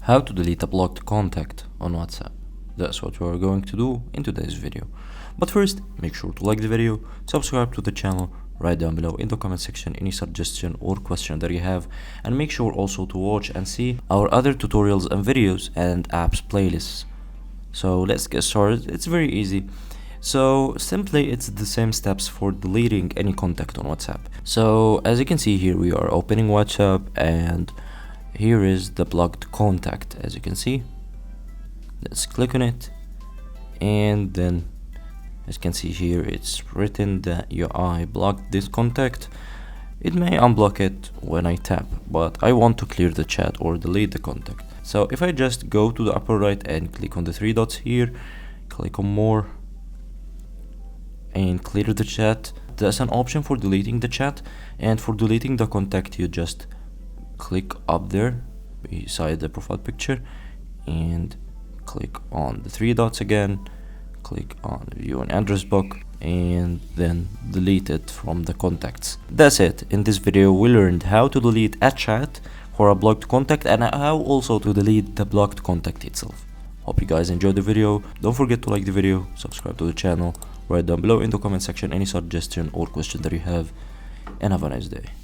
How to delete a blocked contact on WhatsApp. That's what we're going to do in today's video. But first, make sure to like the video, subscribe to the channel, write down below in the comment section any suggestion or question that you have, and make sure also to watch and see our other tutorials and videos and apps playlists. So let's get started. It's very easy. So simply it's the same steps for deleting any contact on WhatsApp. So as you can see here, we are opening WhatsApp and here is the blocked contact. As you can see, let's click on it, and then as you can see here, it's written that I blocked this contact. It may unblock it when I tap, but I want to clear the chat or delete the contact. So if I just go to the upper right and click on the three dots here, click on more and clear the chat, there's an option for deleting the chat, and for deleting the contact you just click up there beside the profile picture and click on the three dots again, click on view an address book, and then delete it from the contacts. That's it. In this video we learned how to delete a chat for a blocked contact and how also to delete the blocked contact itself. Hope you guys enjoyed the video. Don't forget to like the video, subscribe to the channel, write down below in the comment section any suggestion or question that you have, and have a nice day.